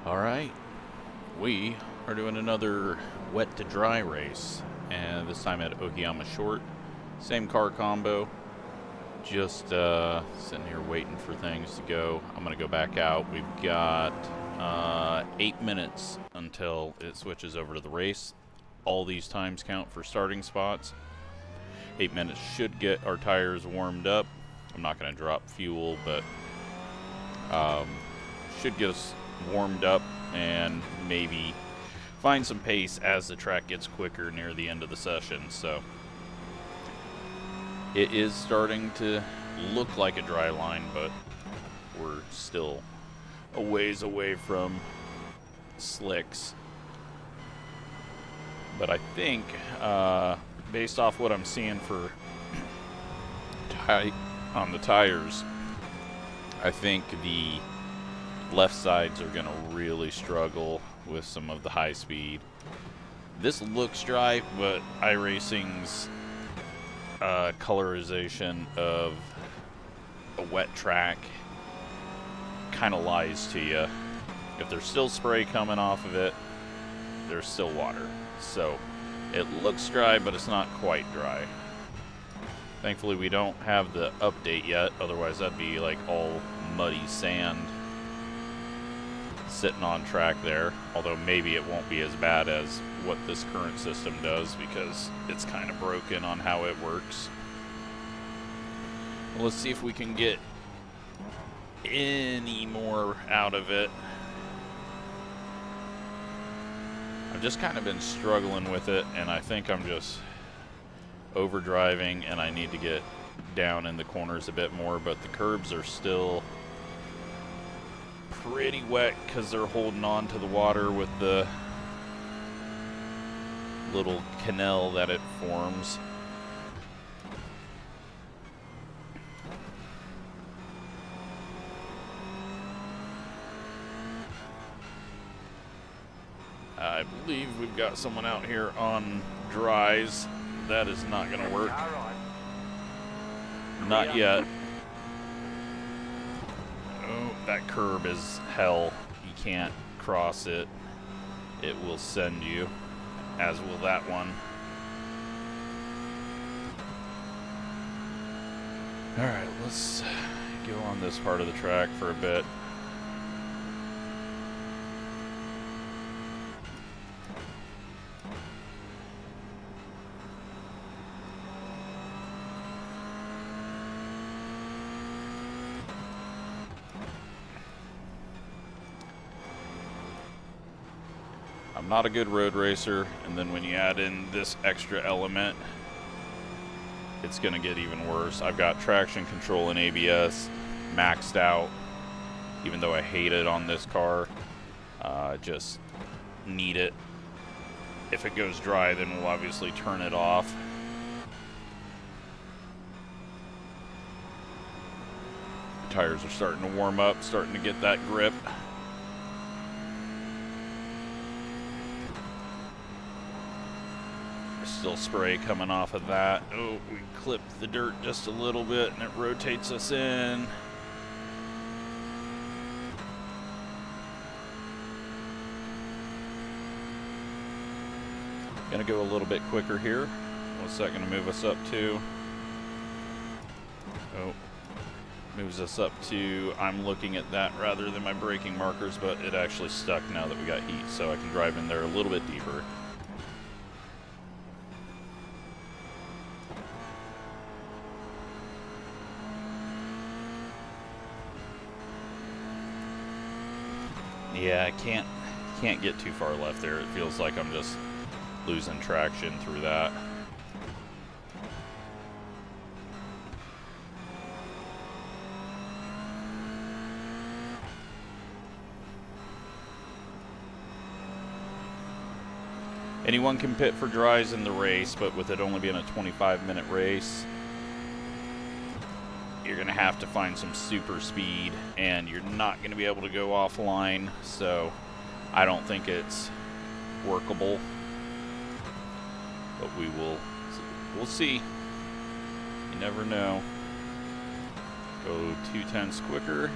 Alright, we are doing another wet to dry race, and this time at Okayama Short. Same car combo, just sitting here waiting for things to go. I'm going to go back out. We've got 8 minutes until it switches over to the race. All these times count for starting spots. 8 minutes should get our tires warmed up. I'm not going to drop fuel, but should get us warmed up and maybe find some pace as the track gets quicker near the end of the session. So it is starting to look like a dry line, but we're still a ways away from slicks. But I think based off what I'm seeing for on the tires, I think the left sides are going to really struggle with some of the high speed. This looks dry, but iRacing's colorization of a wet track kind of lies to you. If there's still spray coming off of it, there's still water. So it looks dry, but it's not quite dry. Thankfully, we don't have the update yet. Otherwise, that'd be like all muddy sand sitting on track there. Although maybe it won't be as bad as what this current system does, because it's kind of broken on how it works. Well, let's see if we can get any more out of it. I've just kind of been struggling with it, and I think I'm just overdriving, and I need to get down in the corners a bit more, but the curbs are still pretty wet because they're holding on to the water with the little canal that it forms. I believe we've got someone out here on dries. That is not going to work. Not yet. Oh, that curb is hell. You can't cross it. It will send you, as will that one. Alright, let's go on this part of the track for a bit. I'm not a good road racer, and then when you add in this extra element, it's going to get even worse. I've got traction control and ABS maxed out, even though I hate it on this car. Just need it. If it goes dry, then we'll obviously turn it off. The tires are starting to warm up, starting to get that grip. Still spray coming off of that. Oh, we clipped the dirt just a little bit and it rotates us in. Gonna go a little bit quicker here. What's that gonna move us up to? Oh, moves us up to, I'm looking at that rather than my braking markers, but it actually stuck now that we got heat, so I can drive in there a little bit deeper. Yeah, I can't get too far left there. It feels like I'm just losing traction through that. Anyone can pit for dries in the race, but with it only being a 25-minute race, you're going to have to find some super speed, and you're not going to be able to go offline, so I don't think it's workable. But we'll see. You never know. Go 0.2 quicker.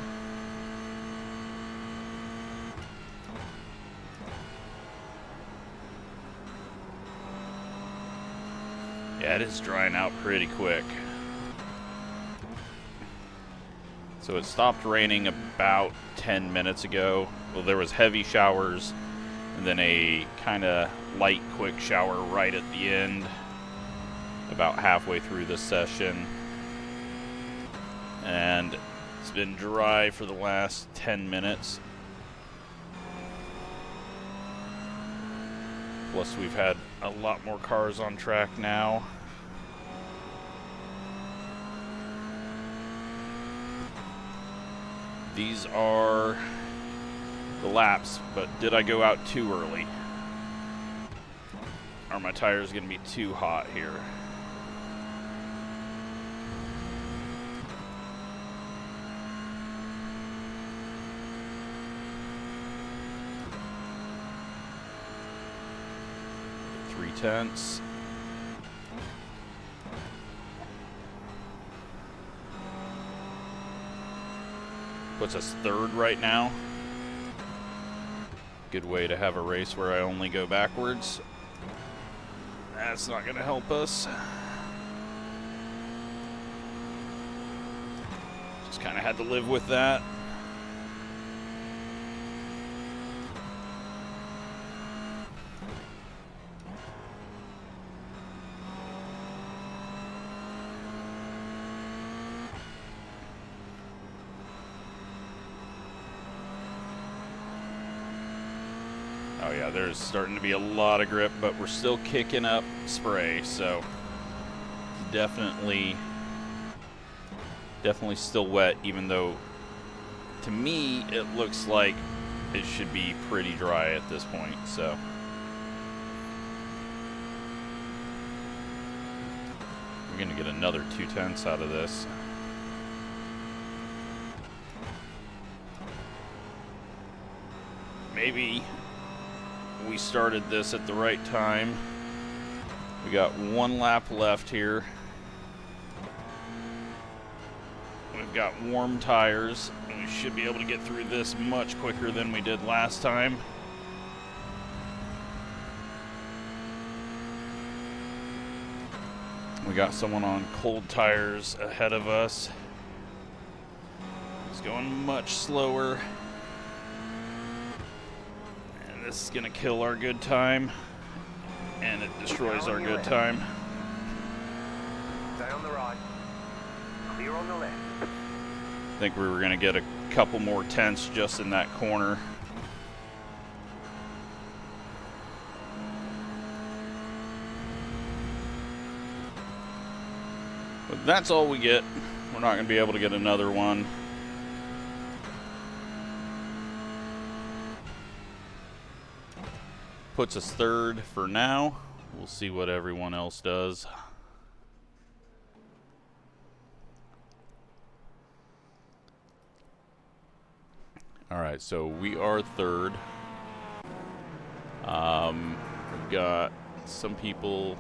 Yeah, it is drying out pretty quick. So it stopped raining about 10 minutes ago. Well, there was heavy showers and then a kind of light, quick shower right at the end, about halfway through the session. And it's been dry for the last 10 minutes. Plus we've had a lot more cars on track now. These are the laps, but did I go out too early? Are my tires going to be too hot here? Tenths. Puts us third right now. Good way to have a race where I only go backwards. That's not going to help us. Just kind of had to live with that. Oh yeah, there's starting to be a lot of grip, but we're still kicking up spray, so definitely still wet, even though to me it looks like it should be pretty dry at this point, so. We're gonna get another 2/10 out of this. Maybe we started this at the right time. We got one lap left here. We've got warm tires, and we should be able to get through this much quicker than we did last time. We got someone on cold tires ahead of us. He's going much slower. This is gonna kill our good time, and it destroys our good time. Stay on the right. Clear on the left. I think we were gonna get a couple more tenths just in that corner. But that's all we get. We're not gonna be able to get another one. Puts us third for now. We'll see what everyone else does. All right, so we are third. We've got some people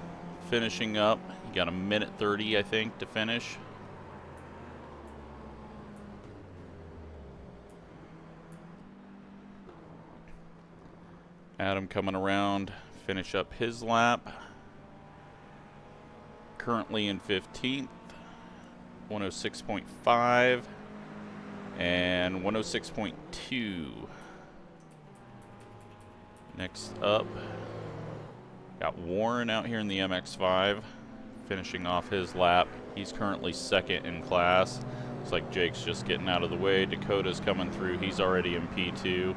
finishing up. You got a minute 30, I think, to finish. Adam coming around, finish up his lap. Currently in 15th, 106.5 and 106.2. Next up, got Warren out here in the MX-5, finishing off his lap. He's currently second in class. Looks like Jake's just getting out of the way. Dakota's coming through. He's already in P2.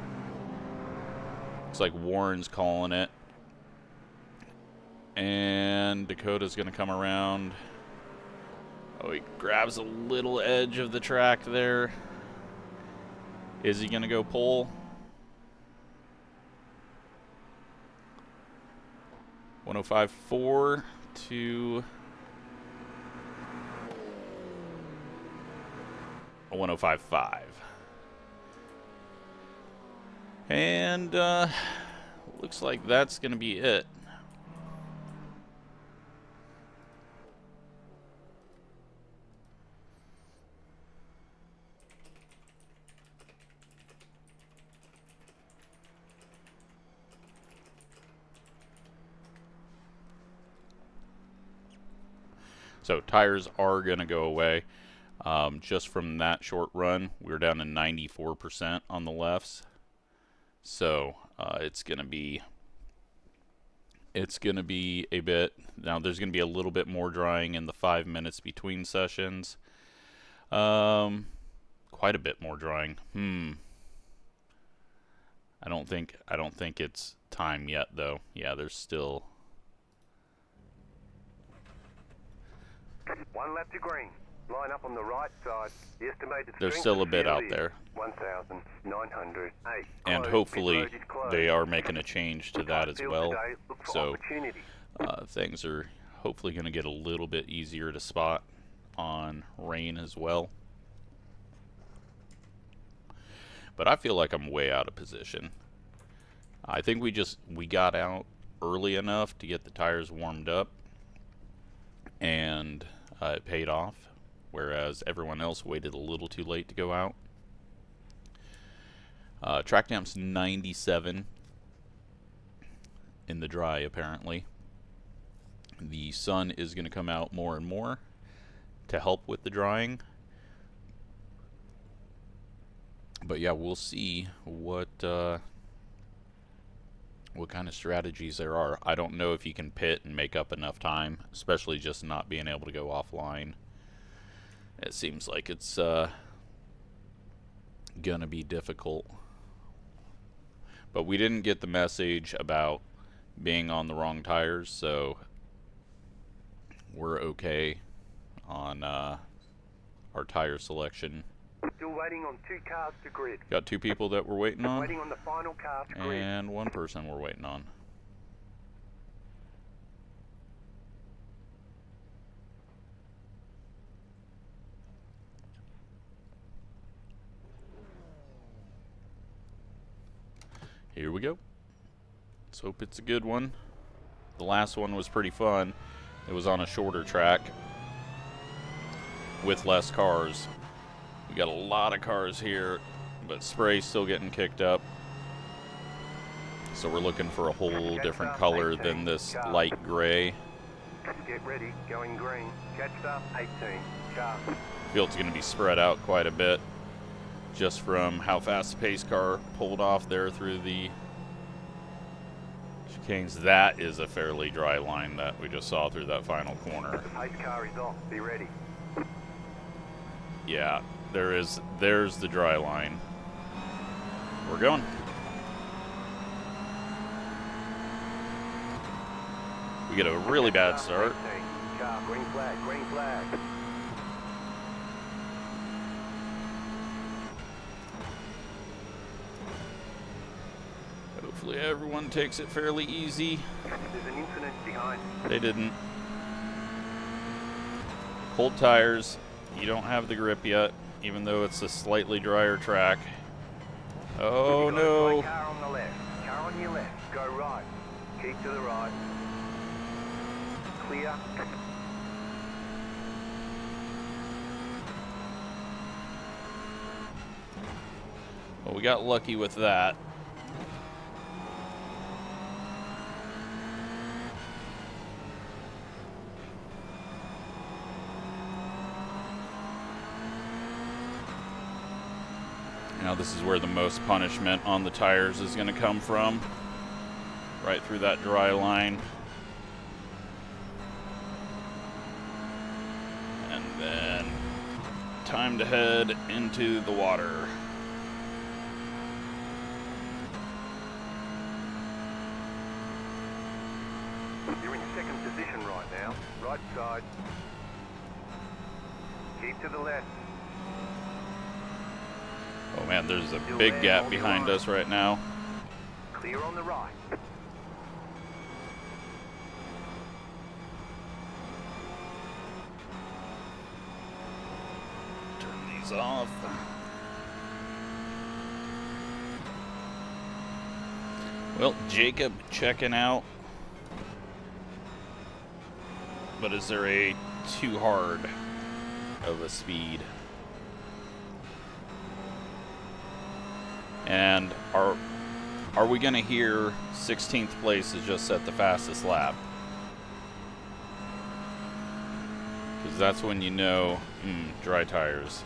Looks like Warren's calling it. And Dakota's going to come around. Oh, he grabs a little edge of the track there. Is he going to go pole? .105.4 to a 105.5. And looks like that's going to be it. So tires are going to go away. Just from that short run, we're down to 94% on the lefts. So it's going to be a bit. Now there's going to be a little bit more drying in the 5 minutes between sessions. Quite a bit more drying. I don't think it's time yet though. Yeah, there's still one lap to green. Line up on the right side. The estimated there's strength still a of bit field out is there. 1,908. And Closed. hopefully Pit road is closed. they are making a change to that as Field well. today, look for So opportunity. things are hopefully going to get a little bit easier to spot on rain as well. But I feel like I'm way out of position. I think we got out early enough to get the tires warmed up, and it paid off, whereas everyone else waited a little too late to go out. Track temp's 97 in the dry, apparently. The sun is going to come out more and more to help with the drying. But yeah, we'll see what kind of strategies there are. I don't know if you can pit and make up enough time, especially just not being able to go offline. It seems like it's gonna be difficult. But we didn't get the message about being on the wrong tires, so we're okay on our tire selection. Still waiting on 2 cars to grid. Got 2 people that we're waiting on, Waiting on the final car to grid. and 1 person we're waiting on. Here we go. Let's hope it's a good one. The last one was pretty fun. It was on a shorter track with less cars. We got a lot of cars here, but spray's still getting kicked up. So we're looking for a whole different color than this light gray. Get ready, going green. Catch up, 18. Car. Field's going to be spread out quite a bit, just from how fast the pace car pulled off there through the chicanes. That is a fairly dry line that we just saw through that final corner. The pace car is off. Be ready. Yeah, there's the dry line. We're going. We get a really bad start. Car, green flag, green flag. Hopefully everyone takes it fairly easy. There's an incident behind. They didn't. Cold tires. You don't have the grip yet, even though it's a slightly drier track. Oh no. Car on the left. Car on your left. Go right. Keep to the right. Clear. Well, we got lucky with that. Now this is where the most punishment on the tires is going to come from. Right through that dry line. And then time to head into the water. You're in second position right now. Right side. Keep to the left. Oh man, there's a big gap behind us right now. Clear on the right. Turn these off. Well, Jacob checking out. But is there a too hard of a speed? And are we going to hear 16th place is just set the fastest lap? Because that's when you know, dry tires.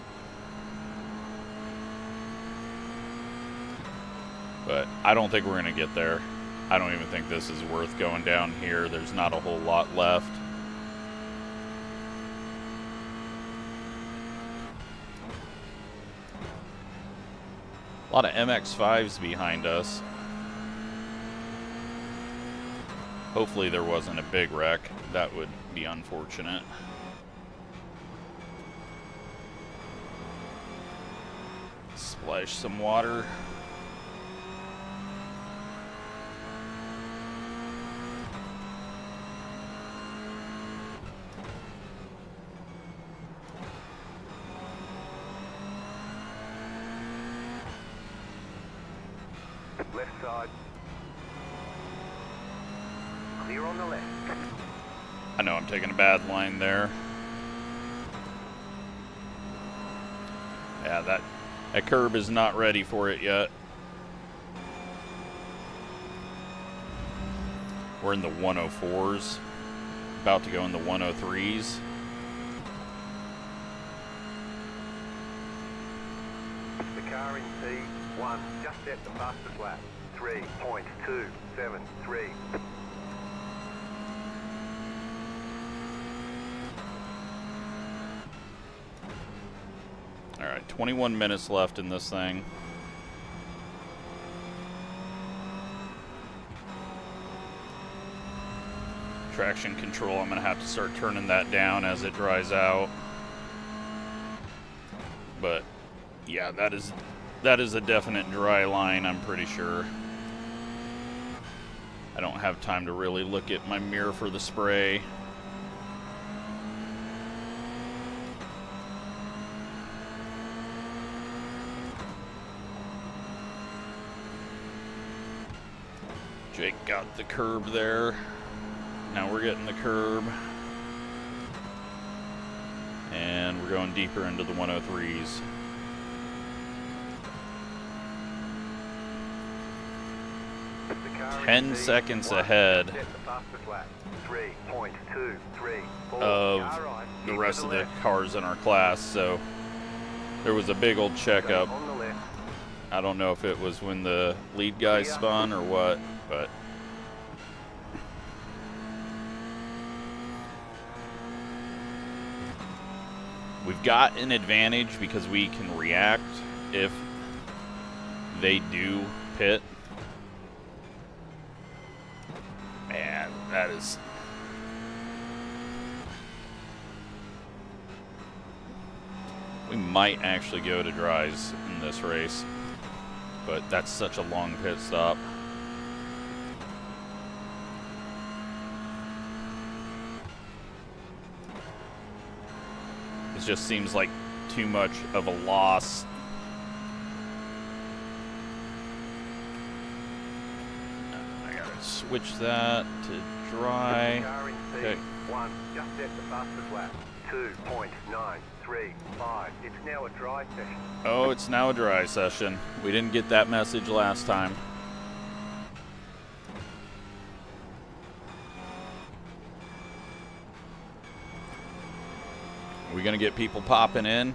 But I don't think we're going to get there. I don't even think this is worth going down here. There's not a whole lot left. A lot of MX-5s behind us. Hopefully there wasn't a big wreck. That would be unfortunate. Splash some water. Left side. Clear on the left. I know I'm taking a bad line there. Yeah, that curb is not ready for it yet. We're in the 104s, about to go in the 103s. The car in P1 just set the fastest lap. 3.273. All right, 21 minutes left in this thing. Traction control, I'm gonna have to start turning that down as it dries out. But yeah, that is a definite dry line, I'm pretty sure. I don't have time to really look at my mirror for the spray. Jake got the curb there. Now we're getting the curb. And we're going deeper into the 103s. The car in 10 P1 seconds just ahead set the fastest lap. 3.234. of Car right, the into rest of the left. cars in our class, so there was a big old checkup. On the left. I don't know if it was when the lead guy spun or what, but we've got an advantage because we can react if they do pit. Man, that is... We might actually go to dries in this race, but that's such a long pit stop. It just seems like too much of a loss. I gotta switch that to dry. Car in Okay. P1 just set the fastest lap. 2.935. It's now a dry session. Oh, it's now a dry session. We didn't get that message last time. Are we gonna get people popping in?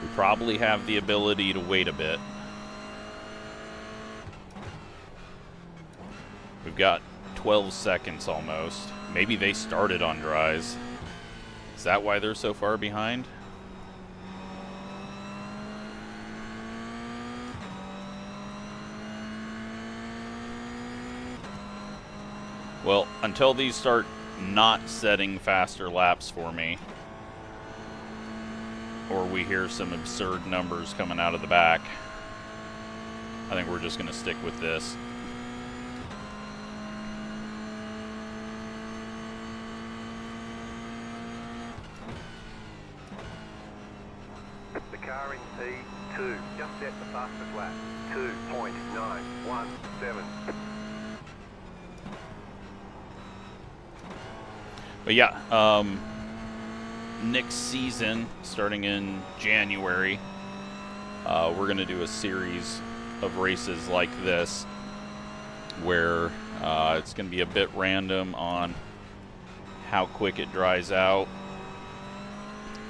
We probably have the ability to wait a bit. We've got 12 seconds almost. Maybe they started on dries. Is that why they're so far behind? Well, until these start not setting faster laps for me, or we hear some absurd numbers coming out of the back, I think we're just going to stick with this. The car in P2 just set the fastest lap. 2.917. But yeah, next season, starting in January, we're going to do a series of races like this where it's going to be a bit random on how quick it dries out,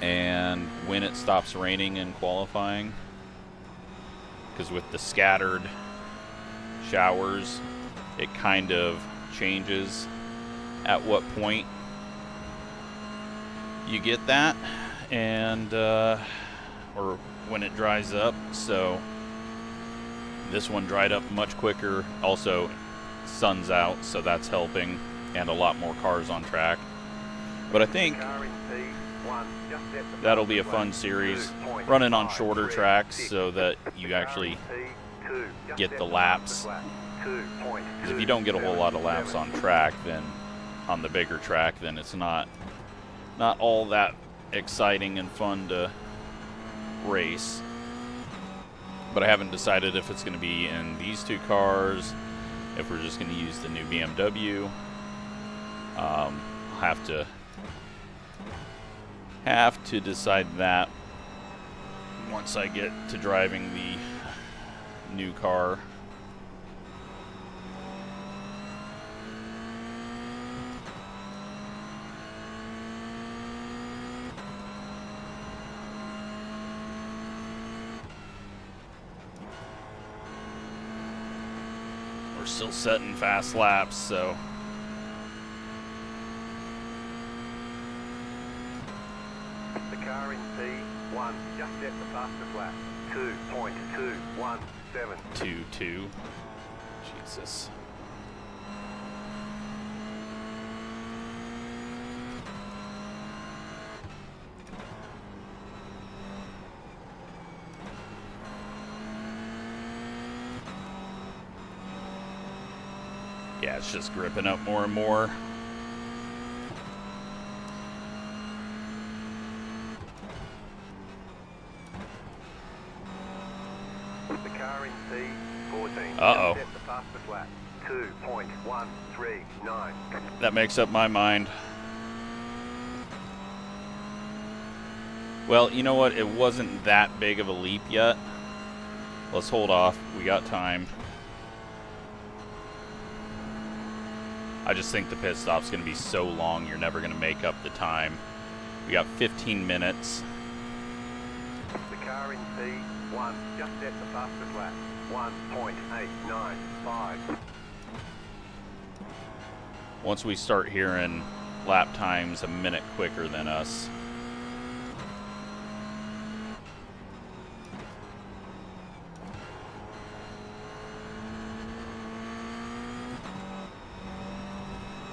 and when it stops raining in qualifying. Because with the scattered showers, it kind of changes at what point you get that, and or when it dries up. So this one dried up much quicker. Also, sun's out, so that's helping, and a lot more cars on track. But I think that'll be a fun series, running on shorter tracks so that you actually get the laps. Because if you don't get a whole lot of laps on track, then on the bigger track, then it's not all that exciting and fun to race. But I haven't decided if it's going to be in these two cars, if we're just going to use the new BMW. I'll have to decide that once I get to driving the new car. We're still setting fast laps, so car in P1 just set the fastest lap. 2.217. 2.2. Jesus. Yeah, it's just gripping up more and more. Uh-oh. That makes up my mind. Well, you know what? It wasn't that big of a leap yet. Let's hold off. We got time. I just think the pit stop's going to be so long, you're never going to make up the time. We got 15 minutes. The car in P1 just set the fastest lap. 1.895. Once we start hearing lap times a minute quicker than us.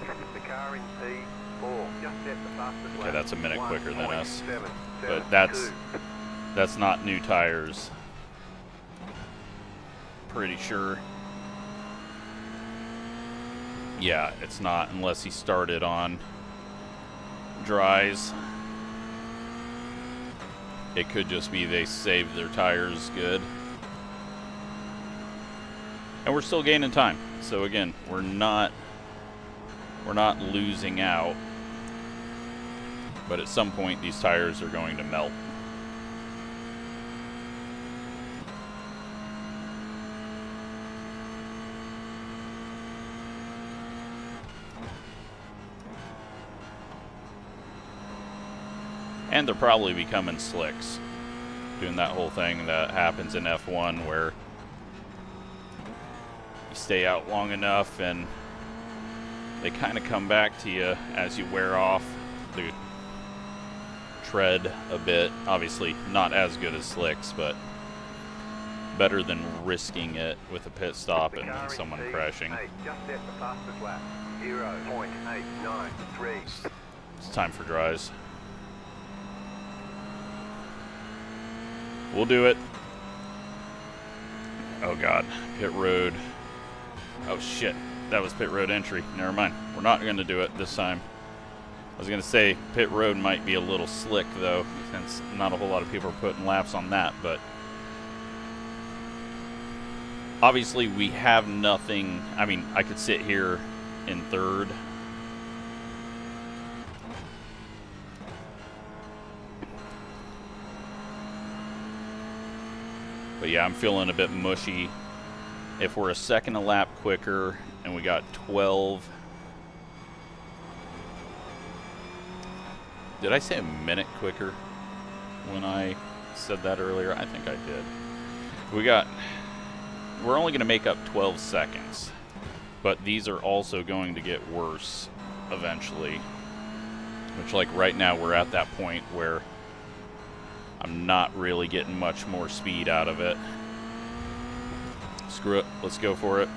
The car in P4 just set the fastest lap. Okay, that's a minute quicker than us. But that's not new tires. Pretty sure. Yeah, it's not unless he started on dries. It could just be they saved their tires good. And we're still gaining time. So again, we're not losing out. But at some point these tires are going to melt. And they're probably becoming slicks. Doing that whole thing that happens in F1 where you stay out long enough and they kind of come back to you as you wear off the tread a bit. Obviously not as good as slicks, but better than risking it with a pit stop and then someone crashing. Just set the fastest lap. 0.893. It's time for dries. We'll do it. Oh God, pit road. Oh shit, that was pit road entry. Never mind. We're not going to do it this time. I was going to say pit road might be a little slick though, since not a whole lot of people are putting laps on that, but obviously we have nothing. I mean, I could sit here in third. But yeah, I'm feeling a bit mushy. If we're a second a lap quicker and we got 12 Did I say a minute quicker when I said that earlier? I think I did. We're only going to make up 12 seconds, but these are also going to get worse eventually. Which, like, right now we're at that point where I'm not really getting much more speed out of it. Screw it. Let's go for it.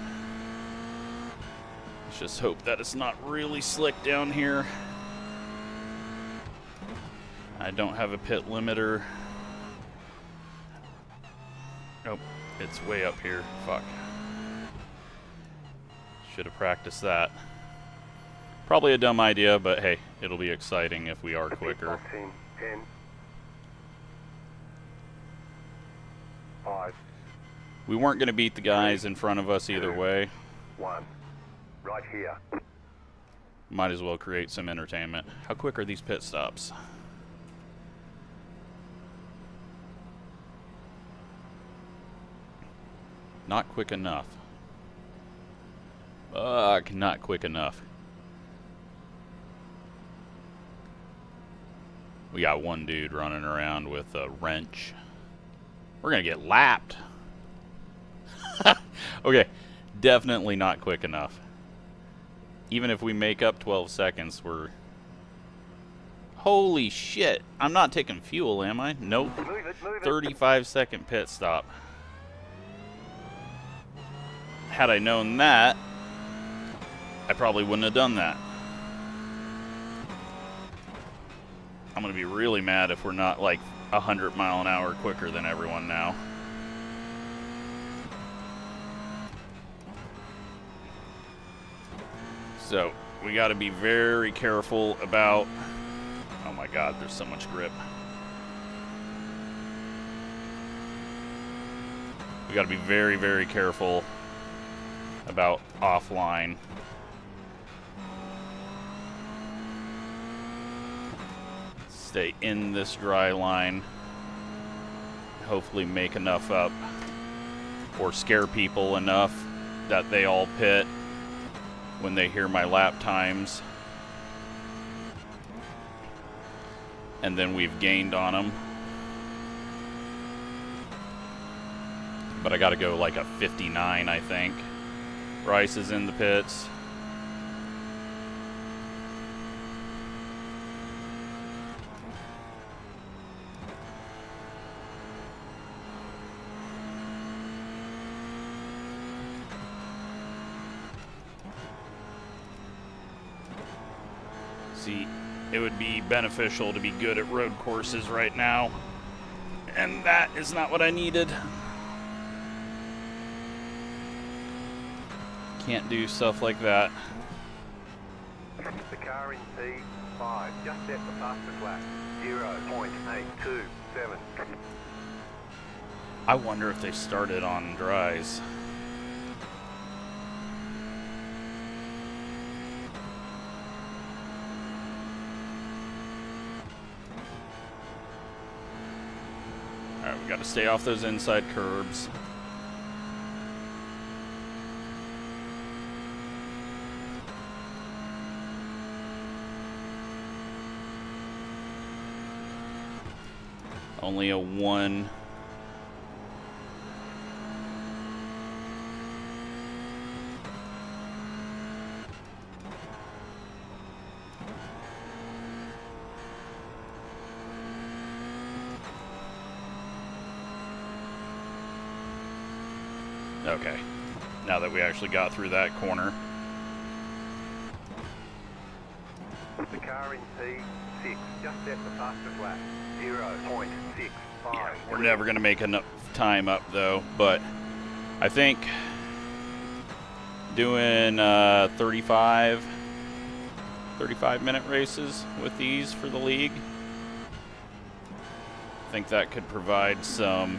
Let's just hope that it's not really slick down here. I don't have a pit limiter. Nope. It's way up here. Fuck. Should have practiced that. Probably a dumb idea, but hey, it'll be exciting if we are quicker. 10, 5, We weren't going to beat the guys in front of us either way. 1. Right here. Might as well create some entertainment. How quick are these pit stops? Not quick enough. Fuck, not quick enough. We got one dude running around with a wrench. We're gonna get lapped. Okay, definitely not quick enough. Even if we make up 12 seconds, we're... Holy shit! I'm not taking fuel, am I? Nope. Move it, move it. 35-second pit stop. Had I known that, I probably wouldn't have done that. I'm gonna be really mad if we're not like 100 mile an hour quicker than everyone now. So we got to be very careful about... Oh my god, there's so much grip. We got to be very, very careful about offline. Stay in this dry line. Hopefully make enough up, or scare people enough that they all pit when they hear my lap times. And then we've gained on them. But I got to go like a 59, I think. Bryce is in the pits. See, it would be beneficial to be good at road courses right now, and that is not what I needed. Can't do stuff like that. The car in P5 just set the fastest lap. 0.827. I wonder if they started on dries. Alright, we gotta stay off those inside curbs. Only a 1. Okay, now that we actually got through that corner. The car in P6 just set the fastest lap. 0.65. Yeah, we're never going to make enough time up, though, but I think doing 35-minute races with these for the league, I think that could provide some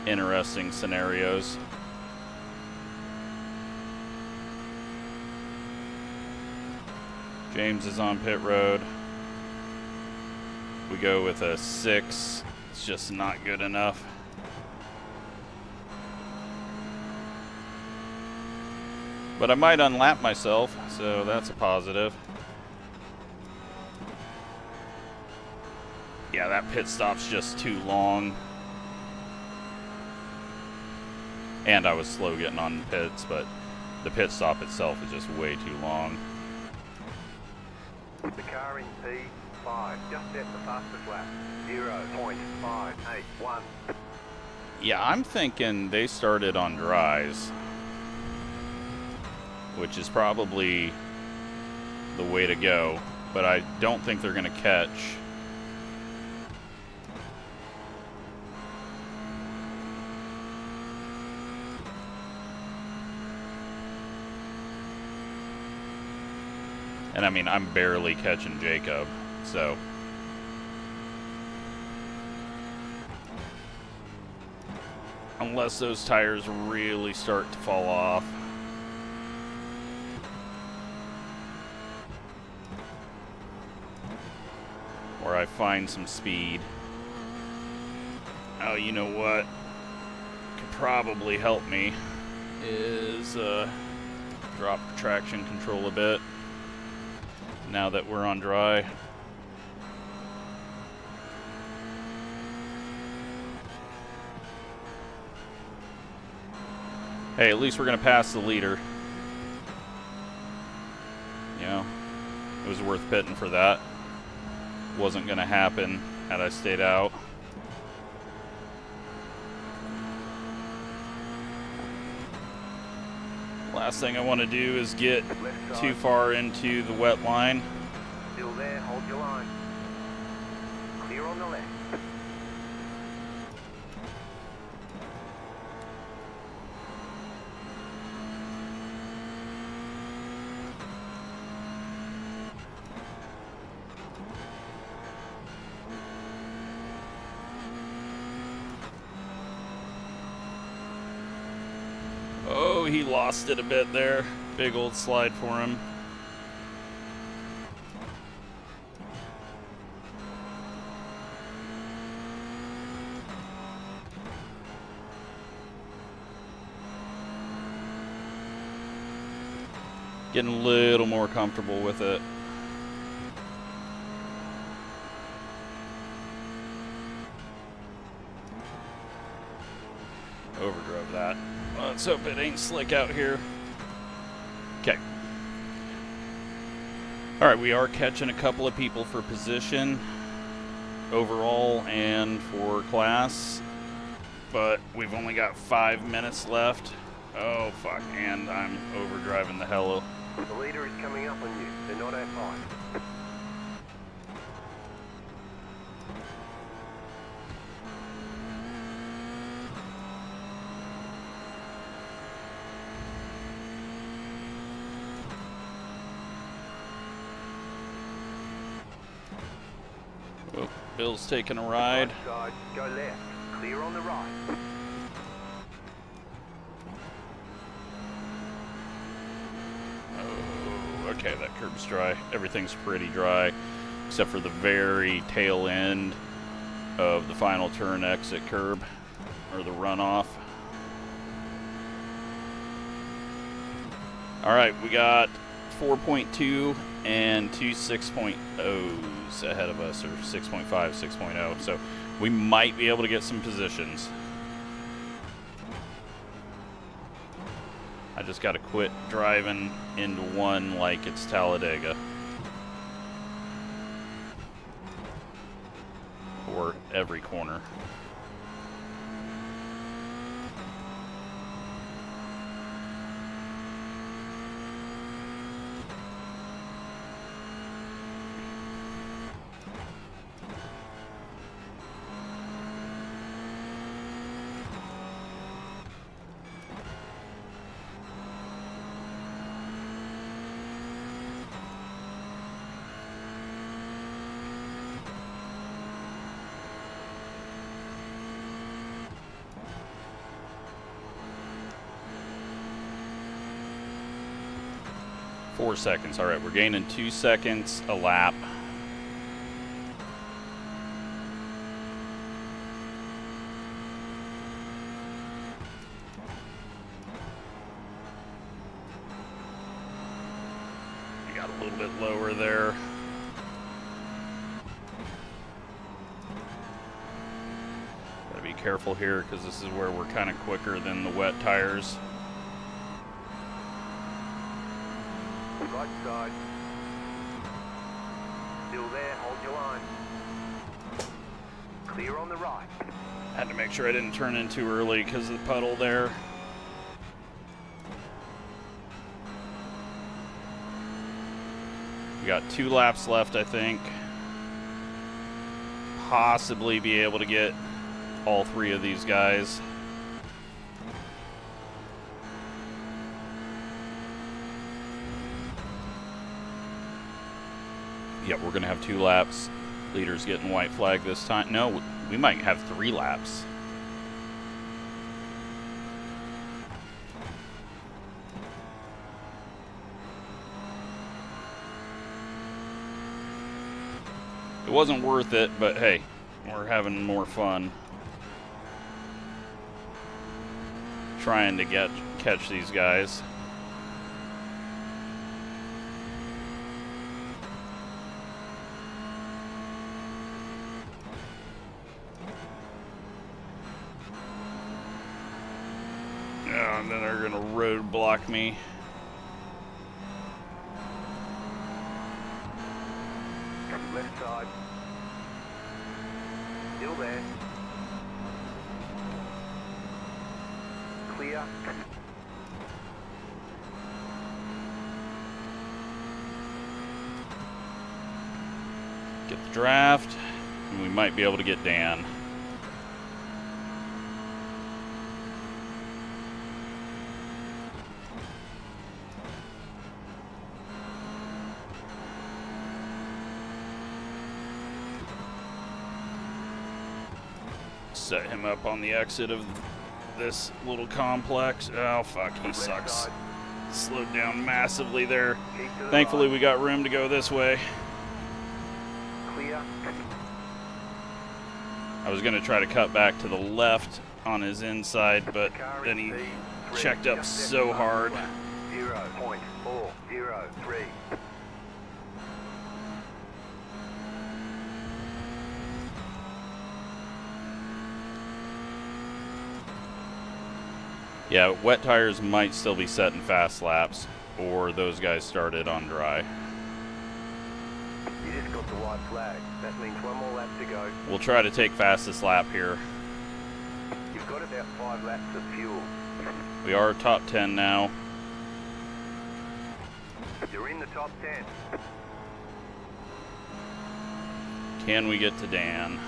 interesting scenarios. James is on pit road. We go with a 6. It's just not good enough. But I might unlap myself, so that's a positive. Yeah, that pit stop's just too long. And I was slow getting on pits, but the pit stop itself is just way too long. The car in P5, just set the fastest lap. 0.581. Yeah, I'm thinking they started on dries, which is probably the way to go, but I don't think they're going to catch. And I mean, I'm barely catching Jacob, so. Unless those tires really start to fall off. Or I find some speed. Oh, you know what could probably help me is drop traction control a bit now that we're on dry. Hey, at least we're going to pass the leader. You know, it was worth pitting for that. Wasn't going to happen had I stayed out. Last thing I want to do is get too far into the wet line. Still there, hold your line. Clear on the left. Oh, he lost it a bit there. Big old slide for him. Getting a little more comfortable with it. Overdrove that. Let's hope it ain't slick out here. Okay. Alright, we are catching a couple of people for position overall and for class, but we've only got 5 minutes left. Oh fuck, and I'm overdriving the hell. The leader is coming up on you. They're not at 5. Oh, Bill's taking a ride. Right side, go left. Clear on the right. Oh, okay, that curb's dry. Everything's pretty dry, except for the very tail end of the final turn exit curb, or the runoff. All right, we got 4.2 and two 6.0s ahead of us, or 6.5, 6.0. So we might be able to get some positions. I just got to quit driving into one like it's Talladega. Or every corner. Four seconds. All right, we're gaining 2 seconds a lap. We got a little bit lower there. careful here because this is where we're kind of quicker than the wet tires. Right side. Still there, hold your line. Clear on the right. Had to make sure I didn't turn in too early because of the puddle there. We got 2 laps left, I think. Possibly be able to get all 3 of these guys. Yep, we're going to have 2 laps. Leader's getting white flag this time. No, we might have 3 laps. It wasn't worth it, but hey, we're having more fun trying to catch these guys. And then they're gonna roadblock me. Left side. Still there. Clear. Get the draft, and we might be able to get Dan. Set him up on the exit of this little complex. Oh, fuck, he sucks. Slowed down massively there. Thankfully, we got room to go this way. Clear. I was going to try to cut back to the left on his inside, but then he checked up so hard. 0.403. Yeah, wet tires might still be set in fast laps, or those guys started on dry. You just got the white flag. That means 1 more lap to go. We'll try to take fastest lap here. You've got about 5 laps of fuel. We are top 10 now. You're in the top 10. Can we get to Dan?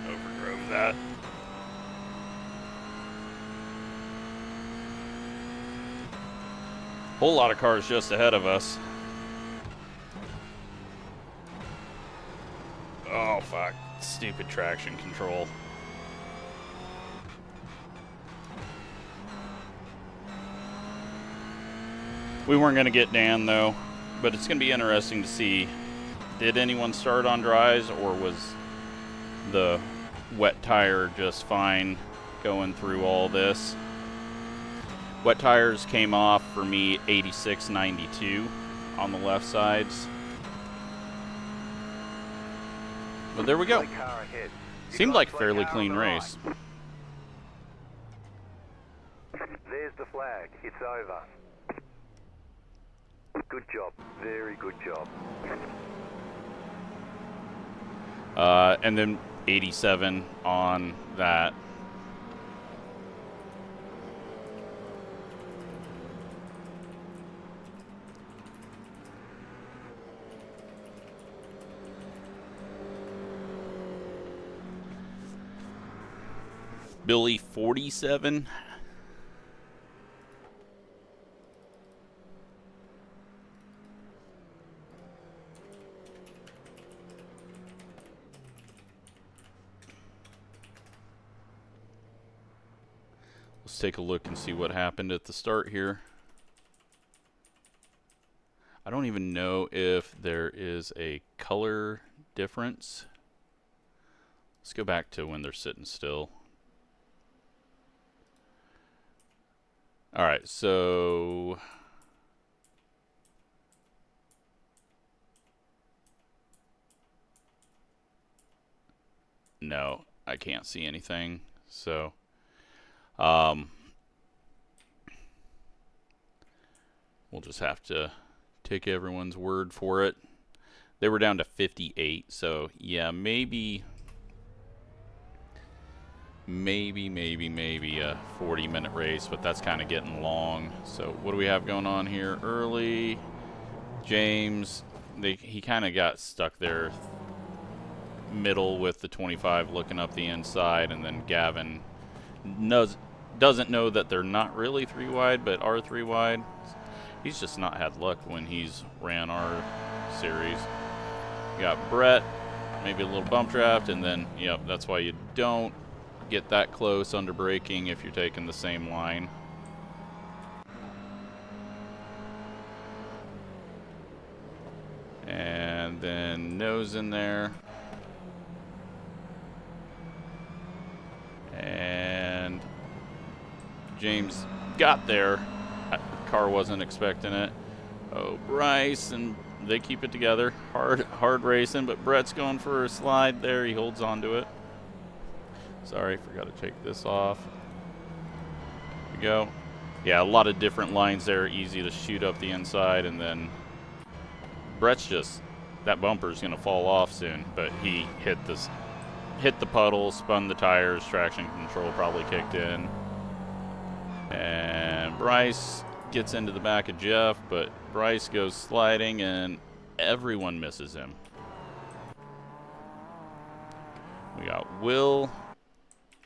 Overdrove that. Whole lot of cars just ahead of us. Oh, fuck. Stupid traction control. We weren't going to get Dan, though, but it's going to be interesting to see, did anyone start on dries, or was the wet tire just fine going through all this? Wet tires came off for me 86.92 on the left sides. But there we go. Seemed like a fairly clean race. There's the flag. It's over. Good job. Very good job. And then 87 on that. Billy 47. Let's take a look and see what happened at the start here. I don't even know if there is a color difference. Let's go back to when they're sitting still. All right, so No, I can't see anything. So, we'll just have to take everyone's word for it. They were down to 58, so yeah, maybe a 40-minute race, but that's kind of getting long. So what do we have going on here? Early, James, he kind of got stuck there middle with the 25 looking up the inside, and then Gavin doesn't know that they're not really 3 wide, but are 3 wide. He's just not had luck when he's ran our series. You got Brett, maybe a little bump draft, and then, yep, that's why you don't get that close under braking if you're taking the same line. And then nose in there. And James got there. Car wasn't expecting it. Oh, Bryce, and they keep it together. Hard racing, but Brett's going for a slide there. He holds on to it. Sorry, forgot to take this off. Here we go. Yeah, a lot of different lines there. Easy to shoot up the inside, and then Brett's just, that bumper's going to fall off soon, but he hit the puddle, spun the tires, traction control probably kicked in. And Bryce gets into the back of Jeff, but Bryce goes sliding and everyone misses him. We got Will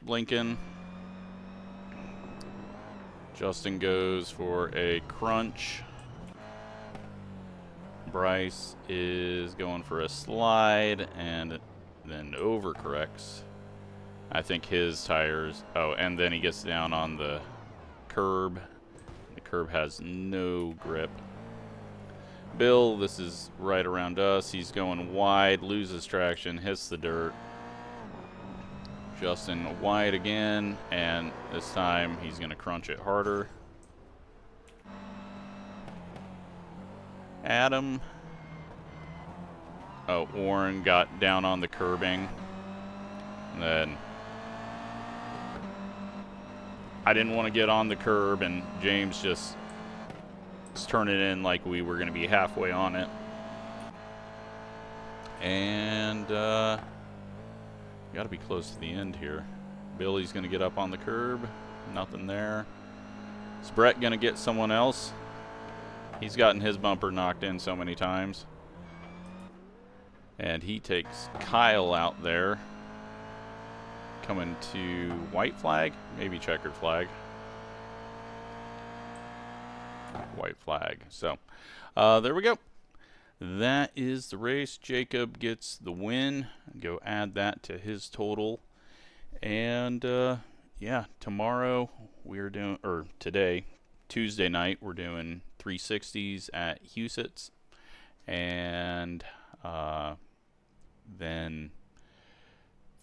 blinking. Justin goes for a crunch. Bryce is going for a slide and then overcorrects. I think his tires, oh, and then he gets down on the curb. The curb has no grip. Bill, this is right around us. He's going wide, loses traction, hits the dirt. Justin wide again, and this time he's going to crunch it harder. Adam. Oh, Warren got down on the curbing. And then I didn't want to get on the curb, and James just turned it in like we were going to be halfway on it. And got to be close to the end here. Billy's going to get up on the curb. Nothing there. Is Brett going to get someone else? He's gotten his bumper knocked in so many times. And he takes Kyle out there. Coming to white flag, maybe checkered flag. White flag. So, there we go. That is the race. Jacob gets the win. Go add that to his total. And, yeah, tomorrow we're doing, or today, Tuesday night, we're doing 360s at Hotas. And, then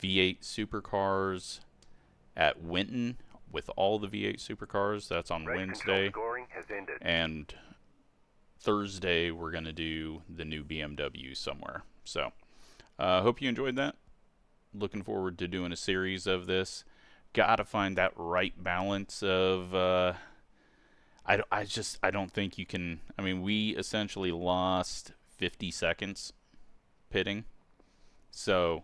V8 supercars at Winton with all the V8 supercars. That's on Wednesday. And Thursday we're going to do the new BMW somewhere. So hope you enjoyed that. Looking forward to doing a series of this. Gotta find that right balance of I don't think you can. I mean, we essentially lost 50 seconds pitting. So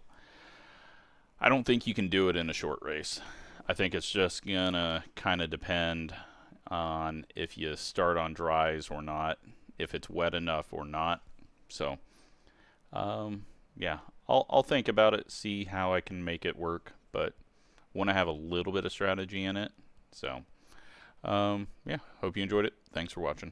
I don't think you can do it in a short race. I think it's just gonna kind of depend on if you start on dries or not, if it's wet enough or not. So yeah, I'll think about it, see how I can make it work, but want to have a little bit of strategy in it. So yeah, hope you enjoyed it. Thanks for watching.